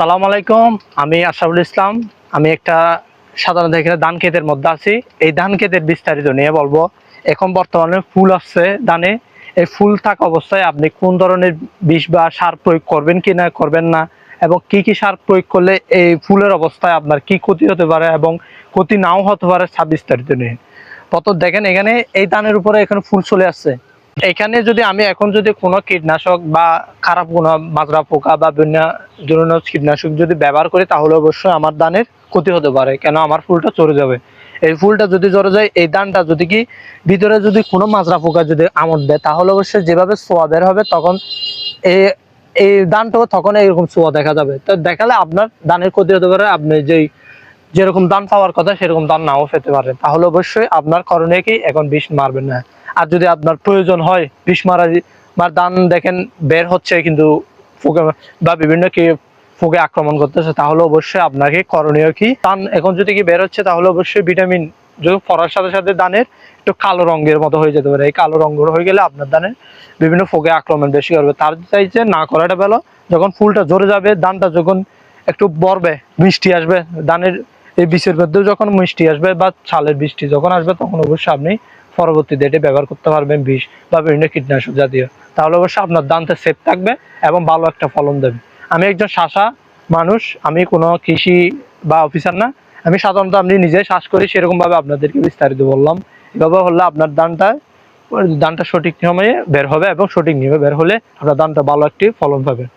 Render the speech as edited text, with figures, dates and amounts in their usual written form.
আসসালামু আলাইকুম। আমি আশরাফুল ইসলাম। আমি একটা সাধারণত এখানে ধান ক্ষেতের মধ্যে আছি। এই ধান ক্ষেতের বিস্তারিত নিয়ে বলবো। এখন বর্তমানে ফুল আসছে ধানে। এই ফুল থাকা অবস্থায় আপনি কোন ধরনের বিষ বা সার প্রয়োগ করবেন কি না করবেন না, এবং কি কি সার প্রয়োগ করলে এই ফুলের অবস্থায় আপনার কি ক্ষতি হতে পারে এবং ক্ষতি নাও হতে পারে, সব বিস্তারিত নিয়ে। প্রথম দেখেন, এখানে এই ধানের উপরে এখানে ফুল চলে আসছে। এখানে যদি আমি এখন যদি কোনো কীটনাশক বা খারাপ কোনো মাজরা পোকা বা বিভিন্ন ধরনের কীটনাশক যদি ব্যবহার করি, তাহলে অবশ্যই আমার ধানের ক্ষতি হতে পারে, কেন আমার ফুলটা চরে যাবে। এই ফুলটা যদি চরে যায়, এই ধানটা যদি কি ভিতরে যদি কোনো মাজরা পোকা যদি আমড় দেয়, তাহলে অবশ্যই যেভাবে ছোঁয়া বের হবে তখন এই এই ধানটাও তখন এইরকম ছোঁয়া দেখা যাবে। তো দেখালে আপনার ধানের ক্ষতি হতে পারে। আপনি যেরকম ধান পাওয়ার কথা সেরকম ধান নাও পেতে পারেন। তাহলে অবশ্যই আপনার করণীয় কি, এখন বিষ মারবেন না। আর যদি আপনার প্রয়োজন হয় বিষ মার ধান দেখেন বের হচ্ছে কিন্তু পোকা বা বিভিন্ন কি পোকে আক্রমণ করতেছে, তাহলে অবশ্যই আপনাকে করণীয় কি, ধান এখন যদি কি বের হচ্ছে তাহলে অবশ্যই ভিটামিন যদি পড়ার সাথে সাথে ধানের একটু কালো রঙের মতো হয়ে যেতে পারে। এই কালো রঙ হয়ে গেলে আপনার ধানের বিভিন্ন পোকে আক্রমণ বেশি করবে। তার চাইছে না করাটা ভালো। যখন ফুলটা ঝরে যাবে, ধানটা যখন একটু বড়বে, মিষ্টি আসবে, ধানের এই বীজের মধ্যেও যখন মিষ্টি আসবে বা ছালের বৃষ্টি যখন আসবে, তখন অবশ্যই আপনি পরবর্তীতে এটি ব্যবহার করতে পারবেন বিষ বা বিভিন্ন কীটনাশক জাতীয়। তাহলে অবশ্যই আপনার ধানটা সেফ থাকবে এবং ভালো একটা ফলন দেবে। আমি একজন চাষা মানুষ, আমি কোনো কৃষি বা অফিসার না। আমি সাধারণত আমি নিজে চাষ করি, সেরকম ভাবে আপনাদেরকে বিস্তারিত বললাম। এভাবে হলে আপনার ধানটা সঠিক সময়ে বের হবে এবং সঠিক নিয়মে বের হলে আপনার ধানটা ভালো একটি ফলন পাবেন।